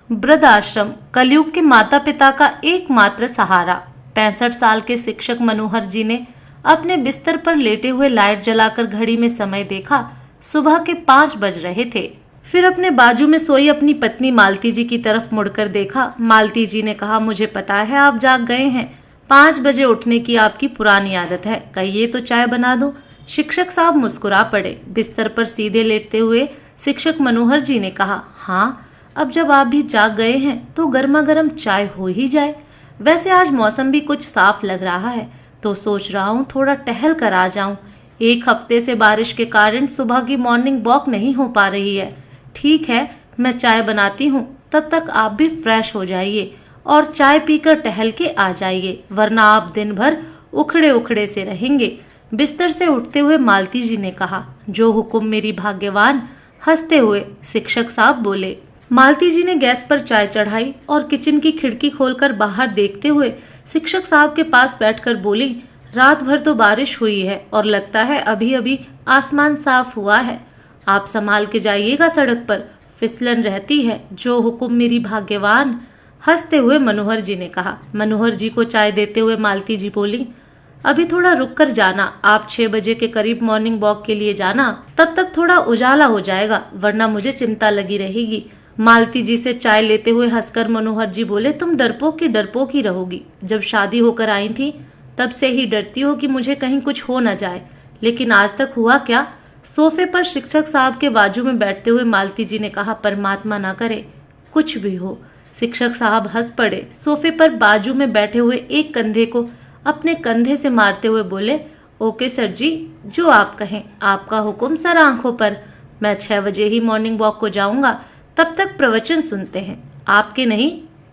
वृद्धाश्रम कलयुग के माता पिता का एकमात्र सहारा। 65 साल के शिक्षक मनोहर जी ने अपने बिस्तर पर लेटे हुए लाइट जलाकर घड़ी में समय देखा। सुबह के 5 बज रहे थे। फिर अपने बाजू में सोई अपनी पत्नी मालती जी की तरफ मुड़कर देखा। मालती जी ने कहा, मुझे पता है आप जाग गए हैं। 5 बजे उठने की आपकी पुरानी आदत है, कहिए तो चाय बना दूं। शिक्षक साहब मुस्कुरा पड़े। बिस्तर पर सीधे लेटते हुए शिक्षक मनोहर जी ने कहा, हाँ, अब जब आप भी जाग गए हैं तो गर्मा गर्म चाय हो ही जाए। वैसे आज मौसम भी कुछ साफ लग रहा है तो सोच रहा हूँ थोड़ा टहल कर आ जाऊं। 1 हफ्ते से बारिश के कारण सुबह की मॉर्निंग वॉक नहीं हो पा रही है। ठीक है, मैं चाय बनाती हूँ, तब तक आप भी फ्रेश हो जाइए और चाय पीकर टहल के आ जाइए, वरना आप दिन भर उखड़े उखड़े से रहेंगे। बिस्तर से उठते हुए मालती जी ने कहा, जो हुक्म मेरी भाग्यवान। हंसते हुए शिक्षक साहब बोले। मालती जी ने गैस पर चाय चढ़ाई और किचन की खिड़की खोलकर बाहर देखते हुए शिक्षक साहब के पास बैठकर बोली, रात भर तो बारिश हुई है और लगता है अभी अभी आसमान साफ हुआ है। आप संभाल के जाइएगा, सड़क पर फिसलन रहती है। जो हुक्म मेरी भाग्यवान। हंसते हुए मनोहर जी ने कहा। मनोहर जी को चाय देते हुए मालती जी बोली, अभी थोड़ा रुक कर जाना। आप 6 बजे के करीब मॉर्निंग वॉक के लिए जाना, तब तक थोड़ा उजाला हो जाएगा, वरना मुझे चिंता लगी रहेगी। मालती जी से चाय लेते हुए हंसकर मनोहर जी बोले, तुम डरपोक ही रहोगी। जब शादी होकर आई थी तब से ही डरती हो कि मुझे कहीं कुछ हो न जाए, लेकिन आज तक हुआ क्या। सोफे पर शिक्षक साहब के बाजू में बैठते हुए मालती जी ने कहा, परमात्मा ना करे कुछ भी हो। शिक्षक साहब हंस पड़े। सोफे पर बाजू में बैठे हुए एक कंधे को अपने कंधे से मारते हुए बोले, ओके सर जी, जो आप कहें, आपका हुक्म सर आंखों पर। मैं 6 बजे ही मॉर्निंग वॉक को जाऊंगा, तब तक प्रवचन सुनते हैं, आपके नहीं,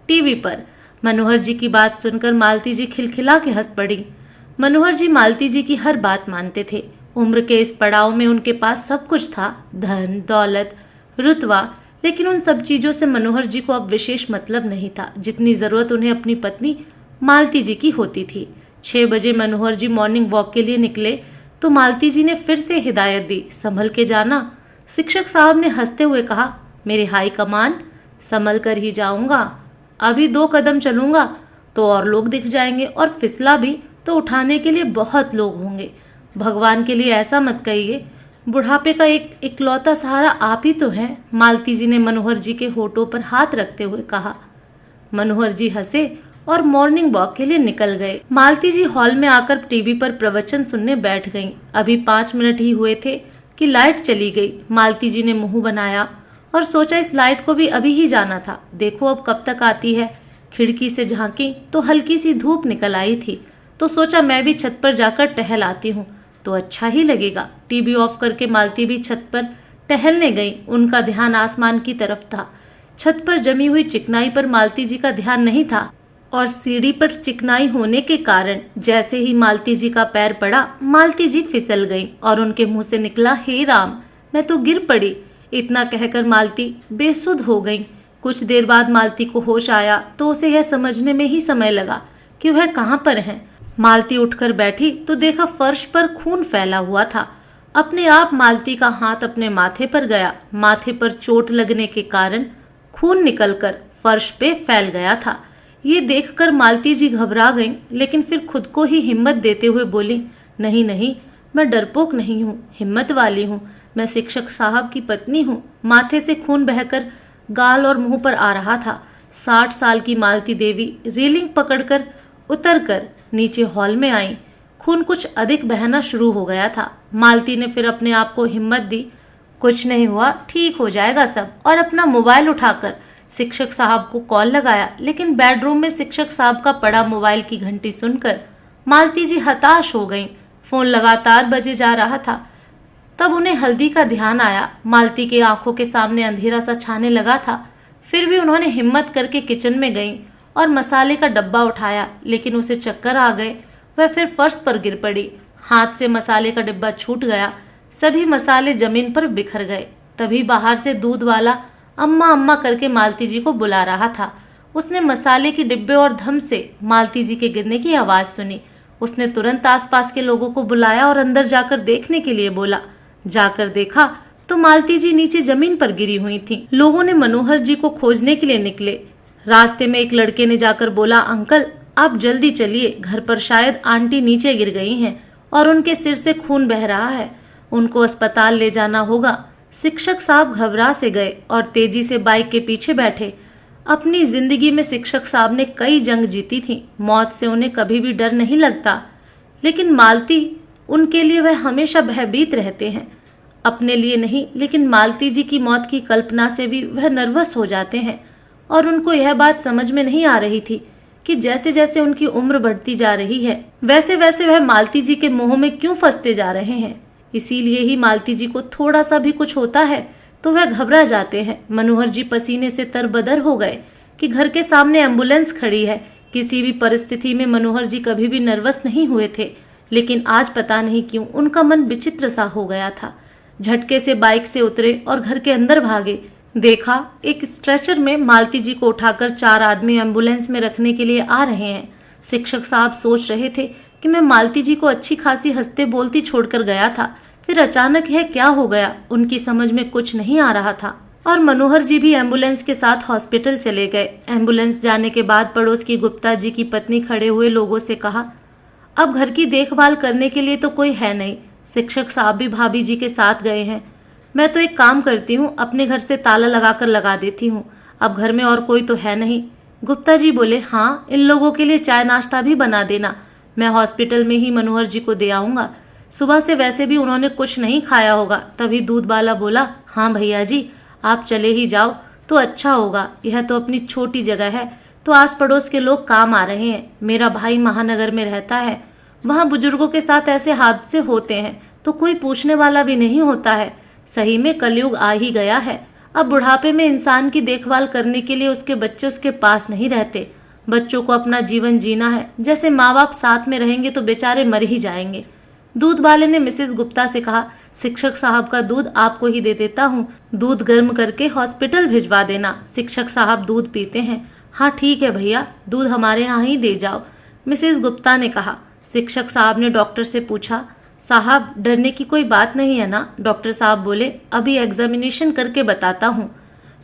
टीवी पर। मनोहर जी की बात सुनकर मालती जी खिलखिला के हंस पड़ी। मनोहर जी मालती जी की हर बात मानते थे। उम्र के इस पड़ाव में उनके पास सब कुछ था, धन दौलत रुतबा, लेकिन उन सब चीजों से मनोहर जी को अब विशेष मतलब नहीं था जितनी जरूरत उन्हें अपनी पत्नी मालती जी की होती थी। 6 बजे मनोहर जी मॉर्निंग वॉक के लिए निकले तो मालती जी ने फिर से हिदायत दी, संभल के जाना। शिक्षक साहब ने हंसते हुए कहा, मेरे हाई कमान, संभल कर ही जाऊंगा। अभी 2 कदम चलूंगा तो और लोग दिख जाएंगे, और फिसला भी तो उठाने के लिए बहुत लोग होंगे। भगवान के लिए ऐसा मत कहिए, बुढ़ापे का एक इकलौता सहारा आप ही तो हैं। मालती जी ने मनोहर जी के होठों पर हाथ रखते हुए कहा। मनोहर जी हंसे और मॉर्निंग वॉक के लिए निकल गए। मालती जी हॉल में आकर टीवी पर प्रवचन सुनने बैठ गईं। अभी 5 मिनट ही हुए थे कि लाइट चली गई। मालती जी ने मुंह बनाया और सोचा, इस लाइट को भी अभी ही जाना था, देखो अब कब तक आती है। खिड़की से झांकी तो हल्की सी धूप निकल आई थी, तो सोचा मैं भी छत पर जाकर टहल आती हूँ तो अच्छा ही लगेगा। टीवी ऑफ करके मालती भी छत पर टहलने गई। उनका ध्यान आसमान की तरफ था। छत पर जमी हुई चिकनाई पर मालती जी का ध्यान नहीं था, और सीढ़ी पर चिकनाई होने के कारण जैसे ही मालती जी का पैर पड़ा, मालती जी फिसल गईं और उनके मुंह से निकला, हे राम, मैं तो गिर पड़ी। इतना कहकर मालती बेसुध हो गईं। कुछ देर बाद मालती को होश आया तो उसे यह समझने में ही समय लगा कि वह कहाँ पर है। मालती उठकर बैठी तो देखा फर्श पर खून फैला हुआ था। अपने आप मालती का हाथ अपने माथे पर गया। माथे पर चोट लगने के कारण खून निकलकर फर्श पे फैल गया था। ये देखकर मालती जी घबरा गईं, लेकिन फिर खुद को ही हिम्मत देते हुए बोली, नहीं नहीं, मैं डरपोक नहीं हूँ, हिम्मत वाली हूँ। मैं शिक्षक साहब की पत्नी हूँ। माथे से खून बहकर गाल और मुंह पर आ रहा था। 60 साल की मालती देवी रेलिंग पकड़कर उतरकर नीचे हॉल में आई। खून कुछ अधिक बहना शुरू हो गया था। मालती ने फिर अपने आप को हिम्मत दी, कुछ नहीं हुआ, ठीक हो जाएगा सब, और अपना मोबाइल उठाकर शिक्षक साहब को कॉल लगाया। लेकिन बेडरूम में शिक्षक साहब का पड़ा मोबाइल की घंटी सुनकर मालती जी हताश हो गईं। फोन लगातार बजे जा रहा था। तब उन्हें हल्दी का ध्यान आया। मालती के आंखों के सामने अंधेरा सा छाने लगा था। फिर भी उन्होंने हिम्मत करके किचन में गईं और मसाले का डब्बा उठाया, लेकिन उसे चक्कर आ गए। वह फिर फर्श पर गिर पड़ी। हाथ से मसाले का डिब्बा छूट गया। सभी मसाले जमीन पर बिखर गए। तभी बाहर से दूध वाला अम्मा अम्मा करके मालती जी को बुला रहा था। उसने मसाले के डिब्बे और धम से मालती जी के गिरने की आवाज सुनी। उसने तुरंत आसपास के लोगों को बुलाया और अंदर जाकर देखने के लिए बोला। जाकर देखा तो मालती जी नीचे जमीन पर गिरी हुई थीं। लोगों ने मनोहर जी को खोजने के लिए निकले। रास्ते में एक लड़के ने जाकर बोला, अंकल आप जल्दी चलिए, घर पर शायद आंटी नीचे गिर गई हैं और उनके सिर से खून बह रहा है, उनको अस्पताल ले जाना होगा। शिक्षक साहब घबरा से गए और तेजी से बाइक के पीछे बैठे। अपनी जिंदगी में शिक्षक साहब ने कई जंग जीती थी, मौत से उन्हें कभी भी डर नहीं लगता, लेकिन मालती उनके लिए वह हमेशा भयभीत रहते हैं। अपने लिए नहीं, लेकिन मालती जी की मौत की कल्पना से भी वह नर्वस हो जाते हैं। और उनको यह बात समझ में नहीं आ रही थी कि जैसे जैसे उनकी उम्र बढ़ती जा रही है, वैसे वैसे वह मालती जी के मोह में क्यों फंसते जा रहे हैं। इसीलिए ही मालती जी को थोड़ा सा भी कुछ होता है तो वह घबरा जाते हैं। मनोहर जी पसीने से तरबदर हो गए कि घर के सामने एम्बुलेंस खड़ी है। किसी भी परिस्थिति में मनोहर जी कभी भी नर्वस नहीं हुए थे, लेकिन आज पता नहीं क्यों उनका मन विचित्र सा हो गया था। झटके से बाइक से उतरे और घर के अंदर भागे। देखा एक स्ट्रेचर में मालती जी को उठाकर 4 आदमी एम्बुलेंस में रखने के लिए आ रहे हैं। शिक्षक साहब सोच रहे थे कि मैं मालती जी को अच्छी खासी हंसते बोलती छोड़कर गया था, फिर अचानक यह क्या हो गया, उनकी समझ में कुछ नहीं आ रहा था। और मनोहर जी भी एम्बुलेंस के साथ हॉस्पिटल चले गए। एम्बुलेंस जाने के बाद पड़ोस की गुप्ता जी की पत्नी खड़े हुए लोगों से कहा, अब घर की देखभाल करने के लिए तो कोई है नहीं, शिक्षक साहब भी भाभी जी के साथ गए हैं। मैं तो एक काम करती हूँ, अपने घर से ताला लगाकर लगा देती हूँ, अब घर में और कोई तो है नहीं। गुप्ता जी बोले, हाँ इन लोगों के लिए चाय नाश्ता भी बना देना, मैं हॉस्पिटल में ही मनोहर जी को दे आऊँगा, सुबह से वैसे भी उन्होंने कुछ नहीं खाया होगा। तभी दूध वाला बोला, हाँ भैया जी आप चले ही जाओ तो अच्छा होगा, यह तो अपनी छोटी जगह है तो आस पड़ोस के लोग काम आ रहे हैं। मेरा भाई महानगर में रहता है, वहाँ बुजुर्गों के साथ ऐसे हादसे होते हैं तो कोई पूछने वाला भी नहीं होता है। सही में कलयुग आ ही गया है। अब बुढ़ापे में इंसान की देखभाल करने के लिए उसके बच्चे उसके पास नहीं रहते। बच्चों को अपना जीवन जीना है, जैसे माँ बाप साथ में रहेंगे तो बेचारे मर ही जाएंगे। दूध वाले ने मिसेस गुप्ता से कहा, शिक्षक साहब का दूध आपको ही दे देता हूँ, दूध गर्म करके हॉस्पिटल भिजवा देना, शिक्षक साहब दूध पीते हैं। हाँ ठीक है भैया, दूध हमारे यहाँ ही दे जाओ, मिसेस गुप्ता ने कहा। शिक्षक साहब ने डॉक्टर से पूछा, साहब डरने की कोई बात नहीं है ना? डॉक्टर साहब बोले, अभी एग्जामिनेशन करके बताता हूँ,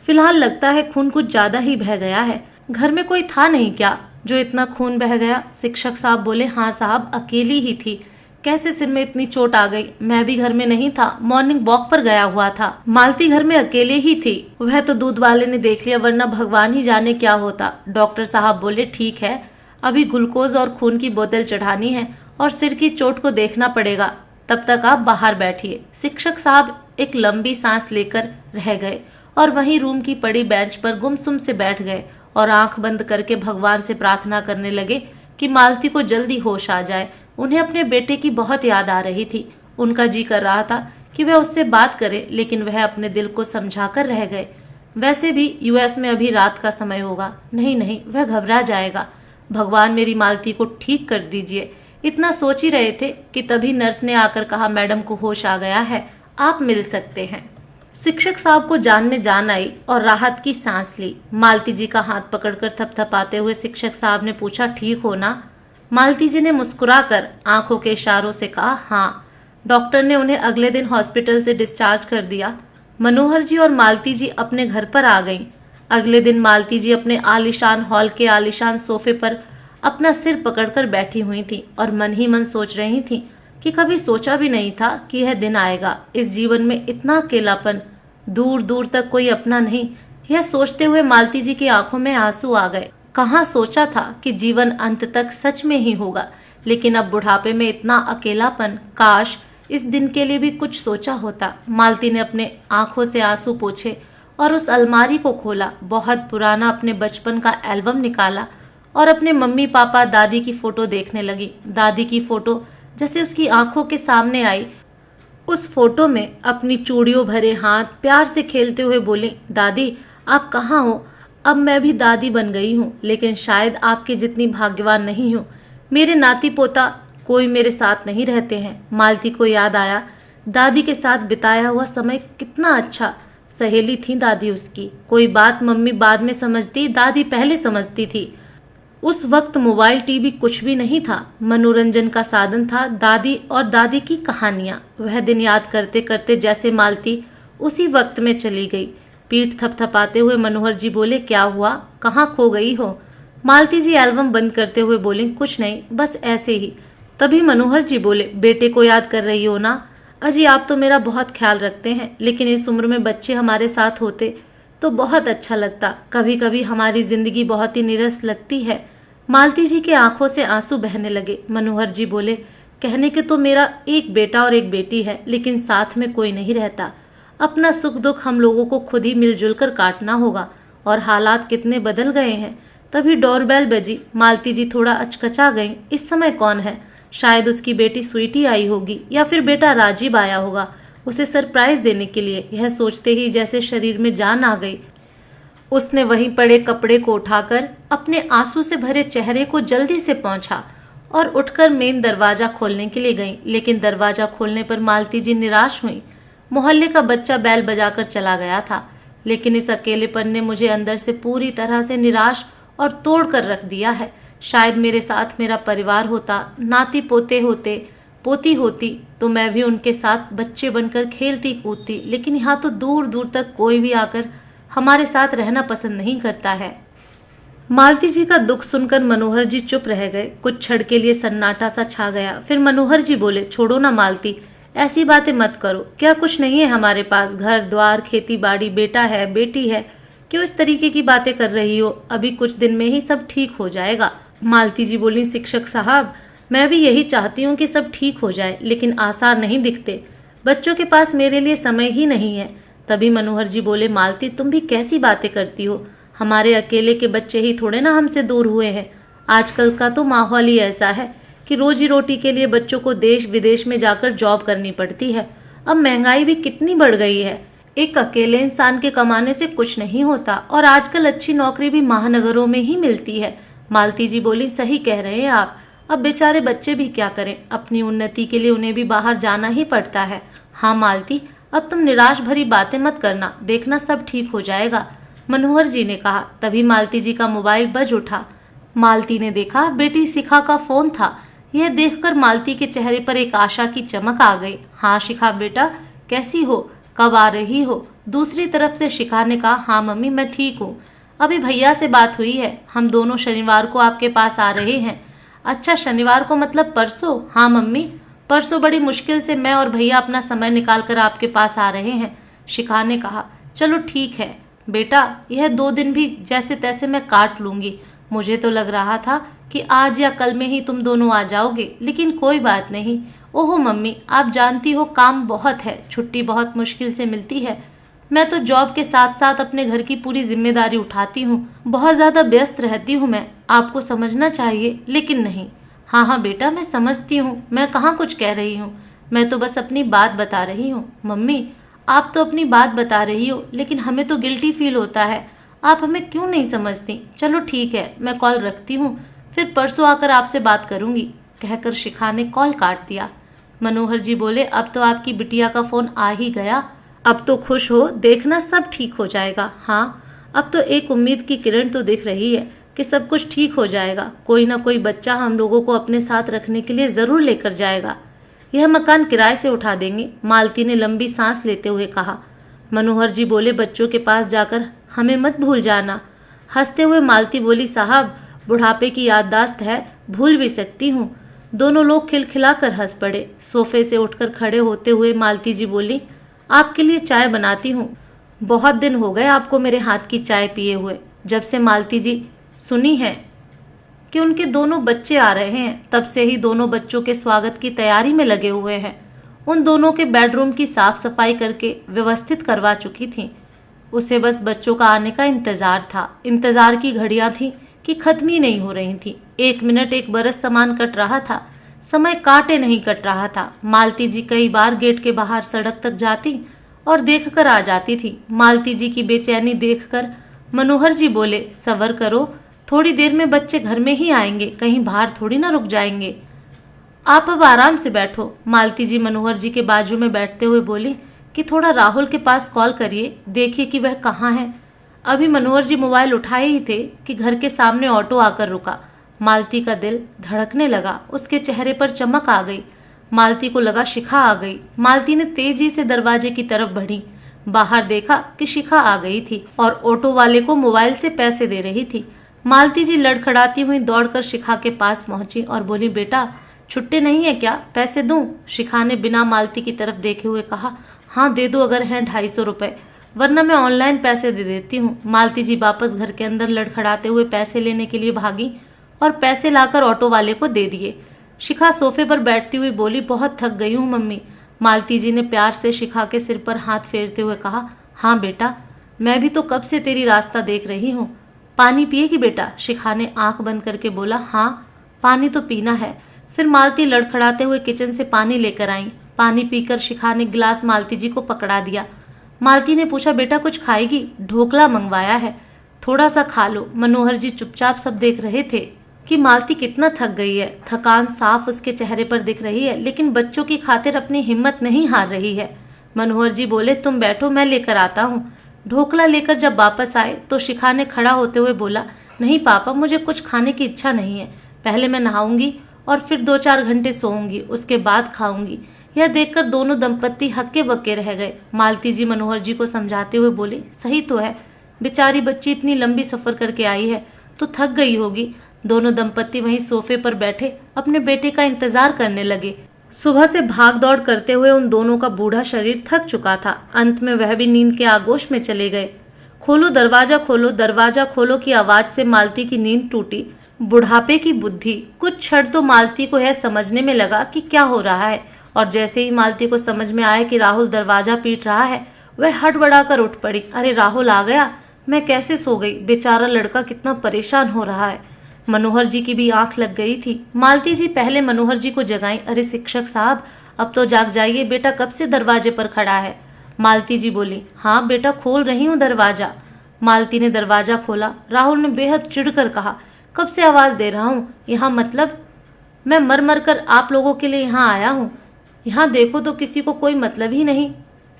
फिलहाल लगता है खून कुछ ज्यादा ही बह गया है। घर में कोई था नहीं क्या जो इतना खून बह गया? शिक्षक साहब बोले, हाँ साहब अकेली ही थी, कैसे सिर में इतनी चोट आ गई? मैं भी घर में नहीं था, मॉर्निंग वॉक पर गया हुआ था। मालती घर में अकेले ही थी, वह तो दूध वाले ने देख लिया, वरना भगवान ही जाने क्या होता। डॉक्टर साहब बोले, ठीक है, अभी ग्लूकोज और खून की बोतल चढ़ानी है और सिर की चोट को देखना पड़ेगा, तब तक आप बाहर बैठिए। शिक्षक साहब एक लंबी सांस लेकर रह गए और वहीं रूम की पड़ी बेंच पर गुमसुम से बैठ गए और आंख बंद करके भगवान से प्रार्थना करने लगे कि मालती को जल्दी होश आ जाए। उन्हें अपने बेटे की बहुत याद आ रही थी। उनका जी कर रहा था कि वह उससे बात करे, लेकिन वह अपने दिल को समझाकर रह गए। वैसे भी यूएस में अभी रात का समय होगा, नहीं वह घबरा जाएगा। भगवान मेरी मालती को ठीक कर दीजिए। इतना सोच ही रहे थे कि तभी नर्स ने आकर कहा, मैडम को होश आ गया है, आप मिल सकते हैं। शिक्षक साहब को जान में जान आई और राहत की सांस ली। मालती जी का हाथ पकड़कर थपथपाते हुए शिक्षक साहब ने पूछा, ठीक हो ना? मालती जी ने मुस्कुराकर आंखों के इशारों से कहा, हाँ। डॉक्टर ने उन्हें अगले दिन हॉस्पिटल से डिस्चार्ज कर दिया। मनोहर जी और मालती जी अपने घर पर आ गईं। अगले दिन मालती जी अपने आलीशान हॉल के आलीशान सोफे पर अपना सिर पकड़कर बैठी हुई थी और मन ही मन सोच रही थी कि कभी सोचा भी नहीं था कि यह दिन आएगा। इस जीवन में इतना अकेलापन, दूर दूर तक कोई अपना नहीं। यह सोचते हुए मालती जी की आंखों में आंसू आ गए। कहाँ सोचा था कि जीवन अंत तक सच में ही होगा, लेकिन अब बुढ़ापे में इतना अकेलापन, काश इस दिन के लिए भी कुछ सोचा होता। मालती ने अपने आंखों से आंसू पोंछे और उस अलमारी को खोला। बहुत पुराना अपने बचपन का एल्बम निकाला और अपने मम्मी पापा दादी की फोटो देखने लगी। दादी की फोटो जैसे उसकी आंखों के सामने आई। उस फोटो में अपनी चूड़ियों भरे हाथ प्यार से खेलते हुए बोली, दादी आप कहाँ हो? अब मैं भी दादी बन गई हूँ, लेकिन शायद आपके जितनी भाग्यवान नहीं हूँ। मेरे नाती पोता कोई मेरे साथ नहीं रहते हैं। मालती को याद आया, दादी के साथ बिताया हुआ समय कितना अच्छा। सहेली थी दादी उसकी। कोई बात मम्मी बाद में समझती, दादी पहले समझती थी। उस वक्त मोबाइल टीवी कुछ भी नहीं था, मनोरंजन का साधन था दादी और दादी की कहानियां। वह दिन याद करते करते जैसे मालती उसी वक्त में चली गई। पीठ थपथपाते हुए मनोहर जी बोले, क्या हुआ, कहाँ खो गई हो? मालती जी एल्बम बंद करते हुए बोली, कुछ नहीं, बस ऐसे ही। तभी मनोहर जी बोले, बेटे को याद कर रही हो ना? अजी आप तो मेरा बहुत ख्याल रखते हैं, लेकिन इस उम्र में बच्चे हमारे साथ होते तो बहुत अच्छा लगता। कभी कभी हमारी जिंदगी बहुत ही नीरस लगती है। मालती जी के आंखों से आंसू बहने लगे। मनोहर जी बोले, कहने के तो मेरा एक बेटा और एक बेटी है, लेकिन साथ में कोई नहीं रहता। अपना सुख दुख हम लोगों को खुद ही मिलजुल कर काटना होगा, और हालात कितने बदल गए हैं। तभी डोरबेल बजी। मालती जी थोड़ा अचकचा गईं। इस समय कौन है? शायद उसकी बेटी स्वीटी आई होगी, या फिर बेटा राजीव आया होगा उसे सरप्राइज देने के लिए। यह सोचते ही जैसे शरीर में जान आ गई। उसने वहीं पड़े कपड़े को उठाकर अपने आंसू से भरे चेहरे को जल्दी से पोंछा और उठकर मेन दरवाजा खोलने के लिए गई। लेकिन दरवाजा खोलने पर मालती जी निराश हुई। मोहल्ले का बच्चा बैल बजाकर चला गया था, लेकिन इस अकेलेपन ने मुझे अंदर से पूरी तरह से निराश और तोड़ कर रख दिया है। शायद मेरे साथ मेरा परिवार होता, नाती पोते होते, पोती होती, तो मैं भी उनके साथ बच्चे बनकर खेलती कूदती। लेकिन यहाँ तो दूर दूर तक कोई भी आकर हमारे साथ रहना पसंद नहीं करता है। मालती जी का दुख सुनकर मनोहर जी चुप रह गए। कुछ क्षण के लिए सन्नाटा सा छा गया। फिर मनोहर जी बोले, छोड़ो ना मालती, ऐसी बातें मत करो। क्या कुछ नहीं है हमारे पास? घर द्वार, खेती बाड़ी, बेटा है, बेटी है। क्यों इस तरीके की बातें कर रही हो? अभी कुछ दिन में ही सब ठीक हो जाएगा। मालती जी बोली, शिक्षक साहब, मैं भी यही चाहती हूँ कि सब ठीक हो जाए, लेकिन आसार नहीं दिखते। बच्चों के पास मेरे लिए समय ही नहीं है। तभी मनोहर जी बोले, मालती तुम भी कैसी बातें करती हो? हमारे अकेले के बच्चे ही थोड़े ना हमसे दूर हुए हैं। आजकल का तो माहौल ही ऐसा है कि रोजी रोटी के लिए बच्चों को देश विदेश में जाकर जॉब करनी पड़ती है। अब महंगाई भी कितनी बढ़ गई है। एक अकेले इंसान के कमाने से कुछ नहीं होता, और आजकल अच्छी नौकरी भी महानगरों में ही मिलती है। मालती जी बोली, सही कह रहे हैं आप। अब बेचारे बच्चे भी क्या करें? अपनी उन्नति के लिए उन्हें भी बाहर जाना ही पड़ता है। हाँ मालती, अब तुम निराश भरी बातें मत करना, देखना सब ठीक हो जाएगा, मनोहर जी ने कहा। तभी मालती जी का मोबाइल बज उठा। मालती ने देखा बेटी शिखा का फोन था। यह देखकर मालती के चेहरे पर एक आशा की चमक आ गई। हाँ शिखा बेटा, कैसी हो? कब आ रही हो? दूसरी तरफ से शिखा ने कहा, हाँ मम्मी मैं ठीक हूँ, अभी भैया से बात हुई है, हम दोनों शनिवार को आपके पास आ रहे हैं। अच्छा, शनिवार को मतलब परसों? हाँ मम्मी, परसों बड़ी मुश्किल से मैं और भैया अपना समय निकाल कर आपके पास आ रहे हैं, शिखा ने कहा। चलो ठीक है बेटा, यह 2 दिन भी जैसे तैसे मैं काट लूंगी। मुझे तो लग रहा था कि आज या कल में ही तुम दोनों आ जाओगे, लेकिन कोई बात नहीं। ओहो मम्मी, आप जानती हो काम बहुत है, छुट्टी बहुत मुश्किल से मिलती है। मैं तो जॉब के साथ साथ अपने घर की पूरी जिम्मेदारी उठाती हूँ, बहुत ज़्यादा व्यस्त रहती हूँ मैं, आपको समझना चाहिए। लेकिन नहीं। हाँ हाँ बेटा, मैं समझती हूँ, मैं कहाँ कुछ कह रही हूँ, मैं तो बस अपनी बात बता रही हूँ। मम्मी, आप तो अपनी बात बता रही हो, लेकिन हमें तो गिल्टी फील होता है, आप हमें क्यों नहीं समझती? चलो ठीक है, मैं कॉल रखती हूँ, फिर परसों आकर आपसे बात करूँगी, कहकर शिखा ने कॉल काट दिया। मनोहर जी बोले, अब तो आपकी बिटिया का फ़ोन आ ही गया, अब तो खुश हो, देखना सब ठीक हो जाएगा। हाँ, अब तो एक उम्मीद की किरण तो दिख रही है कि सब कुछ ठीक हो जाएगा। कोई ना कोई बच्चा हम लोगों को अपने साथ रखने के लिए ज़रूर लेकर जाएगा। यह मकान किराए से उठा देंगे, मालती ने लंबी सांस लेते हुए कहा। मनोहर जी बोले, बच्चों के पास जाकर हमें मत भूल जाना। हंसते हुए मालती बोली, साहब बुढ़ापे की याददाश्त है, भूल भी सकती हूँ। दोनों लोग खिलखिलाकर हंस पड़े। सोफे से उठकर खड़े होते हुए मालती जी बोली, आपके लिए चाय बनाती हूँ, बहुत दिन हो गए आपको मेरे हाथ की चाय पिए हुए। जब से मालती जी सुनी है कि उनके दोनों बच्चे आ रहे हैं, तब से ही दोनों बच्चों के स्वागत की तैयारी में लगे हुए हैं। उन दोनों के बेडरूम की साफ सफाई करके व्यवस्थित करवा चुकी थी। उसे बस बच्चों का आने का इंतजार था। इंतजार की घड़ियां थी कि खत्म ही नहीं हो रही थी। 1 मिनट 1 बरस समान कट रहा था, समय काटे नहीं कट रहा था। मालती जी कई बार गेट के बाहर सड़क तक जाती और देखकर आ जाती थी। मालती जी की बेचैनी देखकर मनोहर जी बोले, सबर करो, थोड़ी देर में बच्चे घर में ही आएंगे, कहीं बाहर थोड़ी ना रुक जाएंगे, आप अब आराम से बैठो। मालती जी मनोहर जी के बाजू में बैठते हुए बोली कि थोड़ा राहुल के पास कॉल करिए, देखिए कि वह कहाँ है। अभी मनोहर जी मोबाइल उठाए ही थे कि घर के सामने ऑटो आकर रुका। मालती का दिल धड़कने लगा, उसके चेहरे पर चमक आ गई। मालती को लगा शिखा आ गई। मालती ने तेजी से दरवाजे की तरफ बढ़ी। बाहर देखा कि शिखा आ गई थी और ऑटो वाले को मोबाइल से पैसे दे रही थी। मालती जी लड़खड़ाती हुई दौड़कर शिखा के पास पहुंची और बोली, बेटा छुट्टे नहीं है क्या, पैसे दूं? शिखा ने बिना मालती की तरफ देखे हुए कहा, हाँ दे दो, अगर हैं 250 रुपए, वरना मैं ऑनलाइन पैसे दे देती हूँ। मालती जी वापस घर के अंदर लड़खड़ाते हुए पैसे लेने के लिए भागी और पैसे लाकर ऑटो वाले को दे दिए। शिखा सोफे पर बैठती हुई बोली, बहुत थक गई हूँ मम्मी। मालती जी ने प्यार से शिखा के सिर पर हाथ फेरते हुए कहा, हाँ बेटा, मैं भी तो कब से तेरी रास्ता देख रही हूँ। पानी पिएगी बेटा? शिखा ने आंख बंद करके बोला, हाँ पानी तो पीना है। फिर मालती लड़खड़ाते हुए किचन से पानी लेकर आई। पानी पीकर शिखा ने गिलास मालती जी को पकड़ा दिया। मालती ने पूछा, बेटा कुछ खाएगी? ढोकला मंगवाया है, थोड़ा सा खा लो। मनोहर जी चुपचाप सब देख रहे थे कि मालती कितना थक गई है। थकान साफ उसके चेहरे पर दिख रही है, लेकिन बच्चों की खातिर अपनी हिम्मत नहीं हार रही है। मनोहर जी बोले, तुम बैठो, मैं लेकर आता हूँ। ढोकला लेकर जब वापस आए तो शिखा ने खड़ा होते हुए बोला, नहीं पापा, मुझे कुछ खाने की इच्छा नहीं है। पहले मैं नहाऊंगी और फिर 2-4 घंटे सोऊंगी, उसके बाद खाऊंगी। यह देखकर दोनों दंपत्ति हक्के बक्के रह गए। मालती जी मनोहर जी को समझाते हुए बोले, सही तो है, बेचारी बच्ची इतनी लंबी सफर करके आई है तो थक गई होगी। दोनों दंपत्ति वहीं सोफे पर बैठे अपने बेटे का इंतजार करने लगे। सुबह से भाग दौड़ करते हुए उन दोनों का बूढ़ा शरीर थक चुका था। अंत में वह भी नींद के आगोश में चले गए। खोलो दरवाजा खोलो की आवाज से मालती की नींद टूटी। बुढ़ापे की बुद्धि। कुछ क्षण तो मालती को यह समझने में लगा कि क्या हो रहा है, और जैसे ही मालती को समझ में आया कि राहुल दरवाजा पीट रहा है, वह हड़बड़ाकर उठ पड़ी। अरे राहुल आ गया, मैं कैसे सो गई, बेचारा लड़का कितना परेशान हो रहा है। मनोहर जी की भी आंख लग गई थी। मालती जी पहले मनोहर जी को जगाई। अरे शिक्षक साहब, अब तो जाग जाइए, बेटा कब से दरवाजे पर खड़ा है। मालती जी बोली, हाँ बेटा खोल रही हूँ दरवाजा। मालती ने दरवाजा खोला। राहुल ने बेहद चिढ़कर कहा, कब से आवाज दे रहा हूँ, यहाँ मतलब मैं मर मर कर आप लोगों के लिए यहाँ आया हूँ। यहाँ देखो तो किसी को कोई मतलब ही नहीं,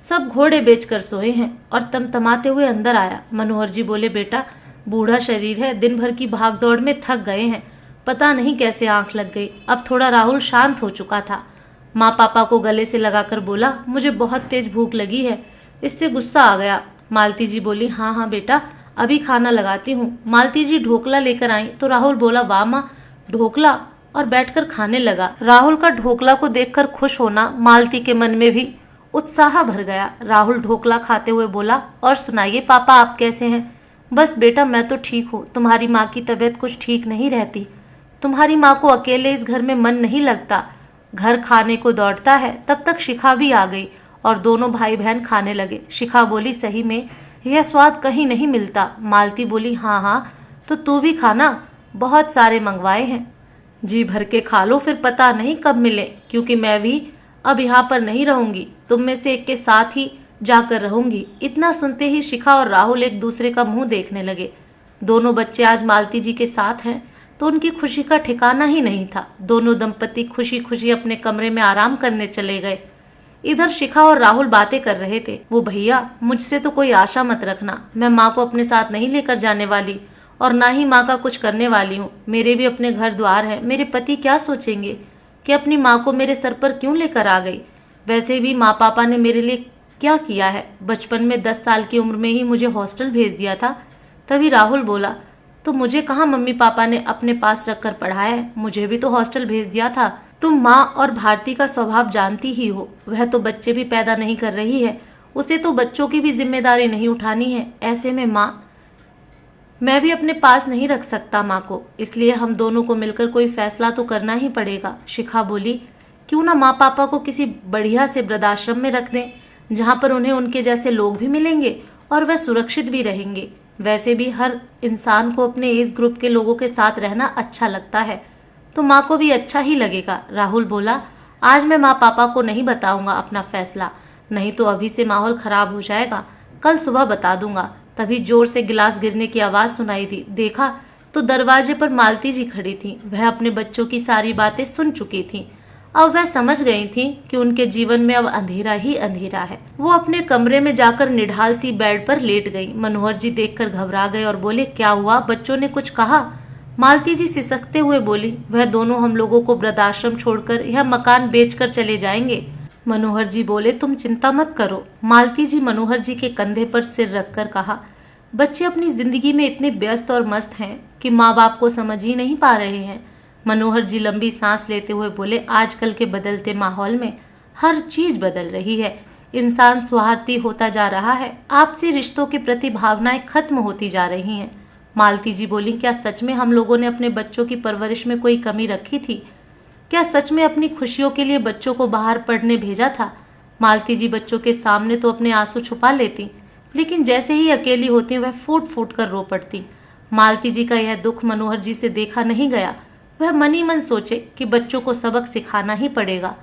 सब घोड़े बेचकर सोए हैं। और तमतमाते हुए अंदर आया। मनोहर जी बोले, बेटा बूढ़ा शरीर है, दिन भर की भागदौड़ में थक गए हैं, पता नहीं कैसे आंख लग गई। अब थोड़ा राहुल शांत हो चुका था। माँ पापा को गले से लगाकर बोला, मुझे बहुत तेज भूख लगी है, इससे गुस्सा आ गया। मालती जी बोली, हाँ हाँ बेटा, अभी खाना लगाती हूँ। मालती जी ढोकला लेकर आई तो राहुल बोला, वाह माँ, ढोकला, और बैठकर खाने लगा। राहुल का ढोकला को देखकर खुश होना मालती के मन में भी उत्साह भर गया। राहुल ढोकला खाते हुए बोला, और सुनाइए पापा, आप कैसे हैं? बस बेटा मैं तो ठीक हूँ, तुम्हारी माँ की तबीयत कुछ ठीक नहीं रहती। तुम्हारी माँ को अकेले इस घर में मन नहीं लगता, घर खाने को दौड़ता है। तब तक शिखा भी आ गई और दोनों भाई बहन खाने लगे। शिखा बोली, सही में यह स्वाद कहीं नहीं मिलता। मालती बोली, हाँ हाँ, तो तू भी खाना, बहुत सारे मंगवाए हैं, जी भर के खा लो, फिर पता नहीं कब मिले, क्योंकि मैं भी अब यहाँ पर नहीं रहूंगी, तुम में से एक के साथ ही जाकर रहूंगी। इतना सुनते ही शिखा और राहुल एक दूसरे का मुंह देखने लगे। दोनों बच्चे आज मालती जी के साथ हैं तो उनकी खुशी का ठिकाना ही नहीं था। दोनों दंपति खुशी खुशी अपने कमरे में आराम करने चले गए। इधर शिखा और राहुल बातें कर रहे थे। वो, भैया मुझसे तो कोई आशा मत रखना, मैं माँ को अपने साथ नहीं लेकर जाने वाली और ना ही माँ का कुछ करने वाली हूँ। मेरे भी अपने घर द्वार है, मेरे पति क्या सोचेंगे कि अपनी माँ को मेरे सर पर क्यों लेकर आ गई। वैसे भी माँ पापा ने मेरे लिए क्या किया है, बचपन में 10 साल की उम्र में ही मुझे हॉस्टल भेज दिया था। तभी राहुल बोला, तो मुझे कहाँ मम्मी पापा ने अपने पास रखकर पढ़ाया है, मुझे भी तो हॉस्टल भेज दिया था। तुम माँ और भारती का स्वभाव जानती ही हो, वह तो बच्चे भी पैदा नहीं कर रही है, उसे तो बच्चों की भी जिम्मेदारी नहीं उठानी है। ऐसे में माँ, मैं भी अपने पास नहीं रख सकता माँ को, इसलिए हम दोनों को मिलकर कोई फैसला तो करना ही पड़ेगा। शिखा बोली, क्यों ना माँ पापा को किसी बढ़िया से वृद्धाश्रम में रख दें, जहाँ पर उन्हें उनके जैसे लोग भी मिलेंगे और वह सुरक्षित भी रहेंगे। वैसे भी हर इंसान को अपने एज ग्रुप के लोगों के साथ रहना अच्छा लगता है, तो माँ को भी अच्छा ही लगेगा। राहुल बोला, आज मैं माँ पापा को नहीं बताऊंगा अपना फैसला, नहीं तो अभी से माहौल खराब हो जाएगा, कल सुबह बता दूंगा। तभी जोर से गिलास गिरने की आवाज सुनाई दी। देखा तो दरवाजे पर मालती जी खड़ी थी। वह अपने बच्चों की सारी बातें सुन चुकी थी। अब वह समझ गई थी कि उनके जीवन में अब अंधेरा ही अंधेरा है। वो अपने कमरे में जाकर निढाल सी बेड पर लेट गई। मनोहर जी देखकर घबरा गए और बोले, क्या हुआ, बच्चों ने कुछ कहा? मालती जी सिसकते हुए बोली, वह दोनों हम लोगों को वृद्धाश्रम छोड़कर यह मकान बेचकर चले जाएंगे। मनोहर जी बोले, तुम चिंता मत करो। मालती जी मनोहर जी के कंधे पर सिर रखकर कहा, बच्चे अपनी जिंदगी में इतने व्यस्त और मस्त हैं कि माँ बाप को समझ ही नहीं पा रहे हैं। मनोहर जी लंबी सांस लेते हुए बोले, आजकल के बदलते माहौल में हर चीज बदल रही है। इंसान स्वार्थी होता जा रहा है, आपसी रिश्तों के प्रति भावनाएं खत्म होती जा रही हैं। मालती जी बोली, क्या सच में हम लोगों ने अपने बच्चों की परवरिश में कोई कमी रखी थी? क्या सच में अपनी खुशियों के लिए बच्चों को बाहर पढ़ने भेजा था? मालती जी बच्चों के सामने तो अपने आंसू छुपा लेती, लेकिन जैसे ही अकेली होती वह फूट फूट कर रो पड़ती। मालती जी का यह दुख मनोहर जी से देखा नहीं गया। वह मन ही मन सोचे कि बच्चों को सबक सिखाना ही पड़ेगा।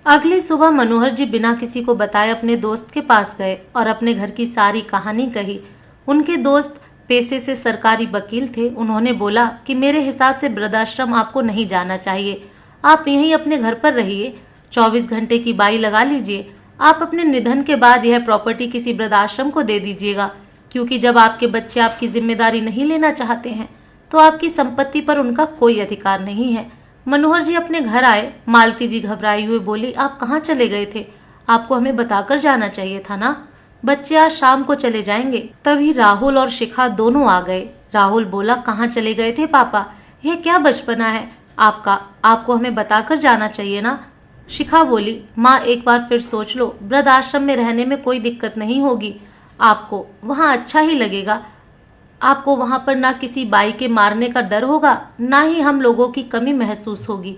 अगली सुबह मनोहर जी बिना किसी को बताए अपने दोस्त के पास गए और अपने घर की सारी कहानी कही। उनके दोस्त पेशे से सरकारी वकील थे। उन्होंने बोला कि मेरे हिसाब से वृद्धाश्रम आपको नहीं जाना चाहिए, आप यहीं अपने घर पर रहिए, 24 घंटे की बाई लगा लीजिए। आप अपने निधन के बाद यह प्रॉपर्टी किसी वृद्धाश्रम को दे दीजिएगा, क्योंकि जब आपके बच्चे आपकी जिम्मेदारी नहीं लेना चाहते हैं तो आपकी संपत्ति पर उनका कोई अधिकार नहीं है। मनोहर जी अपने घर आए। मालती जी घबराई हुए बोली, आप कहाँ चले गए थे? आपको हमें बताकर जाना चाहिए था ना। बच्चे आज शाम को चले जाएंगे। तभी राहुल और शिखा दोनों आ गए। राहुल बोला, कहाँ चले गए थे पापा? यह क्या बचपना है आपका, आपको हमें बताकर जाना चाहिए ना। शिखा बोली, माँ एक बार फिर सोच लो, वृद्ध आश्रम में रहने में कोई दिक्कत नहीं होगी, आपको वहाँ अच्छा ही लगेगा। आपको वहाँ पर ना किसी बाई के मारने का डर होगा, ना ही हम लोगों की कमी महसूस होगी।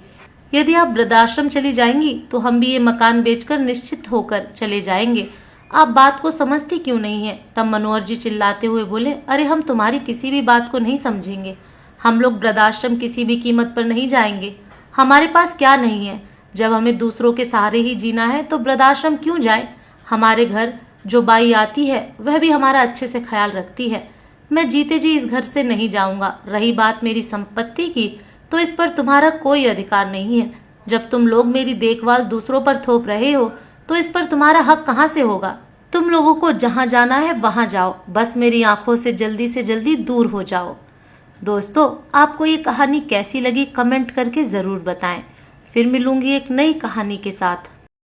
यदि आप वृद्धाश्रम चली जाएंगी तो हम भी ये मकान बेचकर निश्चित होकर चले जाएंगे। आप बात को समझती क्यों नहीं है? तब मनोहर जी चिल्लाते हुए बोले, अरे हम तुम्हारी किसी भी बात को नहीं समझेंगे। हम लोग वृद्धाश्रम किसी भी कीमत पर नहीं जाएंगे। हमारे पास क्या नहीं है? जब हमें दूसरों के सहारे ही जीना है तो वृद्धाश्रम क्यों जाए? हमारे घर जो बाई आती है वह भी हमारा अच्छे से ख्याल रखती है। मैं जीते जी इस घर से नहीं जाऊंगा। रही बात मेरी संपत्ति की, तो इस पर तुम्हारा कोई अधिकार नहीं है। जब तुम लोग मेरी देखभाल दूसरों पर थोप रहे हो तो इस पर तुम्हारा हक कहाँ से होगा? तुम लोगों को जहाँ जाना है वहाँ जाओ, बस मेरी आंखों से जल्दी दूर हो जाओ। दोस्तों, आपको ये कहानी कैसी लगी कमेंट करके ज़रूर बताएं। फिर मिलूंगी एक नई कहानी के साथ।